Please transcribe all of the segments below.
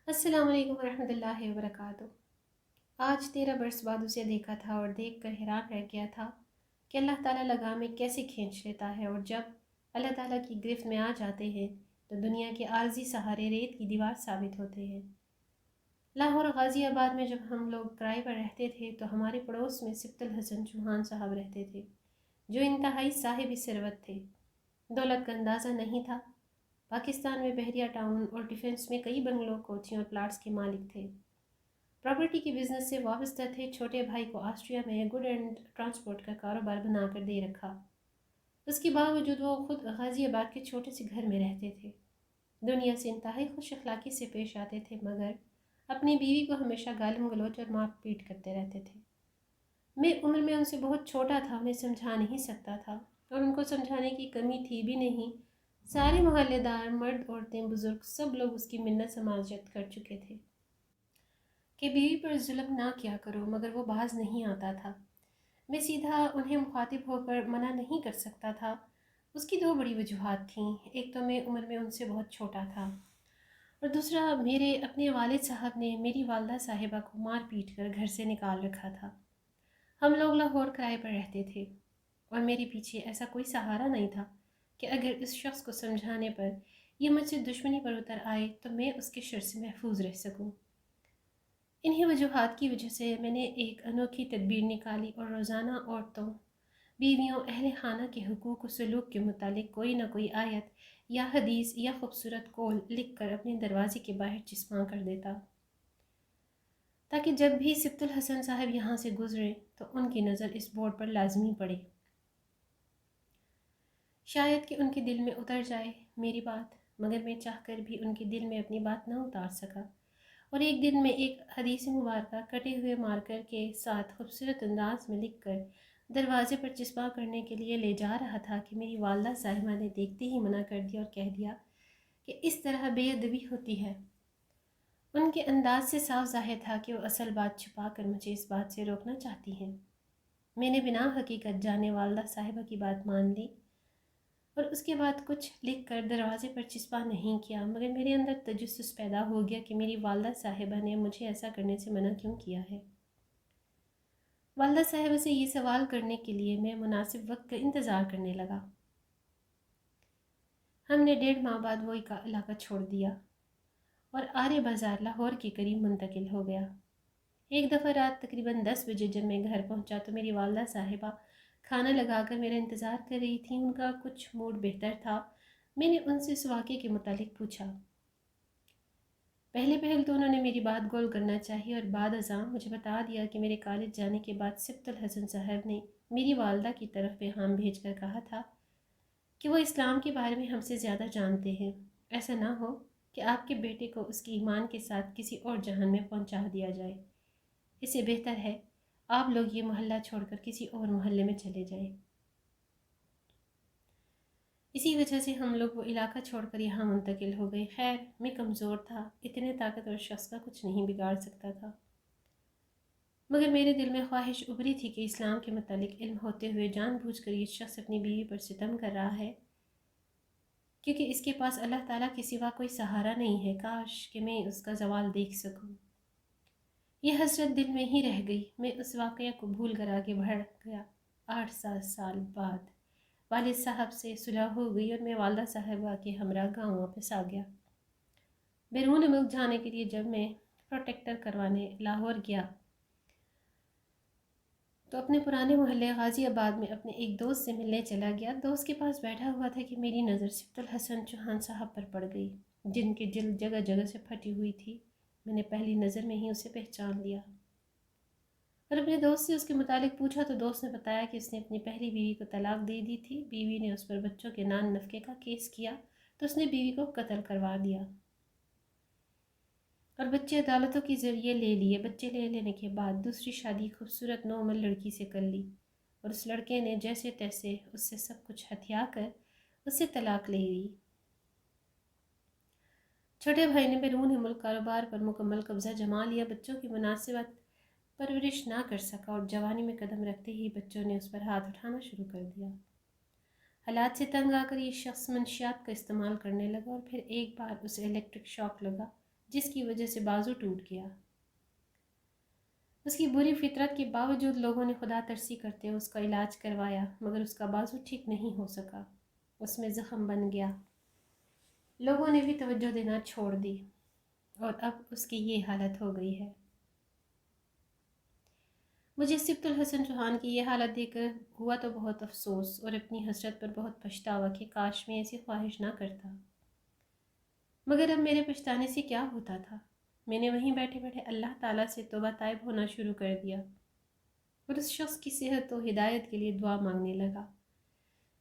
السلام علیکم ورحمۃ اللہ وبرکاتہ۔ آج 13 برس بعد اسے دیکھا تھا اور دیکھ کر حیران رہ گیا تھا کہ اللہ تعالیٰ لگامیں کیسے کھینچ لیتا ہے، اور جب اللہ تعالیٰ کی گرفت میں آ جاتے ہیں تو دنیا کے عارضی سہارے ریت کی دیوار ثابت ہوتے ہیں۔ لاہور غازی آباد میں جب ہم لوگ کرائے پر رہتے تھے تو ہمارے پڑوس میں سبط الحسن چوہان صاحب رہتے تھے، جو انتہائی صاحب ثروت تھے۔ دولت کا اندازہ نہیں تھا۔ پاکستان میں بحریہ ٹاؤن اور ڈیفنس میں کئی بنگلوں، کوٹھیوں اور پلاٹس کے مالک تھے۔ پراپرٹی کے بزنس سے وابستہ تھے۔ چھوٹے بھائی کو آسٹریا میں گڈ اینڈ ٹرانسپورٹ کا کاروبار بنا کر دے رکھا۔ اس کے باوجود وہ خود غازی آباد کے چھوٹے سے گھر میں رہتے تھے۔ دنیا سے انتہائی خوش اخلاقی سے پیش آتے تھے، مگر اپنی بیوی کو ہمیشہ گالم گلوچ اور مار پیٹ کرتے رہتے تھے۔ میں عمر میں ان سے بہت چھوٹا تھا، انہیں سمجھا نہیں سکتا تھا، اور ان کو سمجھانے کی کمی تھی بھی نہیں۔ سارے محلے دار، مرد، عورتیں، بزرگ، سب لوگ اس کی منت سماجت کر چکے تھے کہ بیوی پر ظلم نہ کیا کرو، مگر وہ باز نہیں آتا تھا۔ میں سیدھا انہیں مخاطب ہو کر منع نہیں کر سکتا تھا۔ اس کی دو بڑی وجوہات تھیں، ایک تو میں عمر میں ان سے بہت چھوٹا تھا، اور دوسرا میرے اپنے والد صاحب نے میری والدہ صاحبہ کو مار پیٹ کر گھر سے نکال رکھا تھا۔ ہم لوگ لاہور کرائے پر رہتے تھے، اور میرے پیچھے ایسا کوئی سہارا نہیں تھا کہ اگر اس شخص کو سمجھانے پر یہ مجھ سے دشمنی پر اتر آئے تو میں اس کے شر سے محفوظ رہ سکوں۔ انہی وجوہات کی وجہ سے میں نے ایک انوکھی تدبیر نکالی اور روزانہ عورتوں، بیویوں، اہل خانہ کے حقوق و سلوک کے متعلق کوئی نہ کوئی آیت یا حدیث یا خوبصورت قول لکھ کر اپنے دروازے کے باہر چسپاں کر دیتا، تاکہ جب بھی سبط الحسن صاحب یہاں سے گزرے تو ان کی نظر اس بورڈ پر لازمی پڑے۔ شاید کہ ان کے دل میں اتر جائے میری بات، مگر میں چاہ کر بھی ان کے دل میں اپنی بات نہ اتار سکا، اور ایک دن میں ایک حدیث مبارکہ کٹے ہوئے مارکر کے ساتھ خوبصورت انداز میں لکھ کر دروازے پر چسپاں کرنے کے لیے لے جا رہا تھا کہ میری والدہ صاحبہ نے دیکھتے ہی منع کر دیا اور کہہ دیا کہ اس طرح بے ادبی ہوتی ہے۔ ان کے انداز سے صاف ظاہر تھا کہ وہ اصل بات چھپا کر مجھے اس بات سے روکنا چاہتی ہیں۔ میں نے بنا حقیقت جانے والدہ صاحبہ کی بات مان لی، اور اس کے بعد کچھ لکھ کر دروازے پر چسپاں نہیں کیا، مگر میرے اندر تجسس پیدا ہو گیا کہ میری والدہ صاحبہ نے مجھے ایسا کرنے سے منع کیوں کیا ہے۔ والدہ صاحبہ سے یہ سوال کرنے کے لیے میں مناسب وقت کا انتظار کرنے لگا۔ ہم نے 1.5 ماہ بعد وہ علاقہ چھوڑ دیا اور آرے بازار لاہور کے قریب منتقل ہو گیا۔ ایک دفعہ رات تقریباً 10 بجے جب میں گھر پہنچا تو میری والدہ صاحبہ کھانا لگا کر میرا انتظار کر رہی تھیں۔ ان کا کچھ موڈ بہتر تھا۔ میں نے ان سے اس واقعے کے متعلق پوچھا۔ پہلے تو انہوں نے میری بات گول کرنا چاہی اور بعد ازاں مجھے بتا دیا کہ میرے کالج جانے کے بعد سبط الحسن صاحب نے میری والدہ کی طرف پیغام بھیج کر کہا تھا کہ وہ اسلام کے بارے میں ہم سے زیادہ جانتے ہیں۔ ایسا نہ ہو کہ آپ کے بیٹے کو اس کے ایمان کے ساتھ کسی اور جہان میں پہنچا دیا جائے۔ اس سے بہتر ہے آپ لوگ یہ محلہ چھوڑ کر کسی اور محلے میں چلے جائیں۔ اسی وجہ سے ہم لوگ وہ علاقہ چھوڑ کر یہاں منتقل ہو گئے۔ خیر، میں کمزور تھا، اتنے طاقتور شخص کا کچھ نہیں بگاڑ سکتا تھا، مگر میرے دل میں خواہش ابھری تھی کہ اسلام کے متعلق علم ہوتے ہوئے جان بوجھ کر یہ شخص اپنی بیوی پر ستم کر رہا ہے، کیونکہ اس کے پاس اللہ تعالیٰ کے سوا کوئی سہارا نہیں ہے۔ کاش کہ میں اس کا زوال دیکھ سکوں۔ یہ حسرت دل میں ہی رہ گئی۔ میں اس واقعہ کو بھول کر آگے بڑھ گیا۔ 8 سال بعد والد صاحب سے صلح ہو گئی اور میں والدہ صاحبہ کے ہمراہ گاؤں واپس آ گیا۔ بیرون ملک جانے کے لیے جب میں پروٹیکٹر کروانے لاہور گیا تو اپنے پرانے محلے غازی آباد میں اپنے ایک دوست سے ملنے چلا گیا۔ دوست کے پاس بیٹھا ہوا تھا کہ میری نظر سبط الحسن چوہان صاحب پر پڑ گئی، جن کی جلد جگہ جگہ سے پھٹی ہوئی تھی۔ میں نے پہلی نظر میں ہی اسے پہچان لیا اور اپنے دوست سے اس کے متعلق پوچھا تو دوست نے بتایا کہ اس نے اپنی پہلی بیوی کو طلاق دے دی تھی۔ بیوی نے اس پر بچوں کے نان نفقے کا کیس کیا تو اس نے بیوی کو قتل کروا دیا اور بچے عدالتوں کے ذریعے لے لیے۔ بچے لے لینے کے بعد دوسری شادی خوبصورت نومل لڑکی سے کر لی، اور اس لڑکے نے جیسے تیسے اس سے سب کچھ ہتھیا کر اس سے طلاق لے لی۔ چھوٹے بھائی نے بیرون ملک کاروبار پر مکمل قبضہ جما لیا، بچوں کی مناسبت پرورش نہ کر سکا اور جوانی میں قدم رکھتے ہی بچوں نے اس پر ہاتھ اٹھانا شروع کر دیا۔ حالات سے تنگ آ کر یہ شخص منشیات کا استعمال کرنے لگا، اور پھر ایک بار اسے الیکٹرک شاک لگا جس کی وجہ سے بازو ٹوٹ گیا۔ اس کی بری فطرت کے باوجود لوگوں نے خدا ترسی کرتے اس کا علاج کروایا، مگر اس کا بازو ٹھیک نہیں ہو سکا، اس میں زخم بن گیا۔ لوگوں نے بھی توجہ دینا چھوڑ دی اور اب اس کی یہ حالت ہو گئی ہے۔ مجھے سبط الحسن چوہان کی یہ حالت دیکھ کر ہوا تو بہت افسوس اور اپنی حسرت پر بہت پچھتاوا کہ کاش میں ایسی خواہش نہ کرتا، مگر اب میرے پچھتانے سے کیا ہوتا تھا؟ میں نے وہیں بیٹھے بیٹھے اللہ تعالیٰ سے توبہ طائب ہونا شروع کر دیا اور اس شخص کی صحت و ہدایت کے لیے دعا مانگنے لگا۔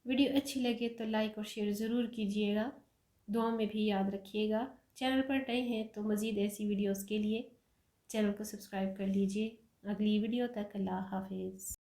ویڈیو اچھی لگے تو لائک اور شیئر ضرور کیجیے گا، دعا میں بھی یاد رکھیے گا۔ چینل پر نئے ہیں تو مزید ایسی ویڈیوز کے لیے چینل کو سبسکرائب کر لیجیے۔ اگلی ویڈیو تک اللہ حافظ۔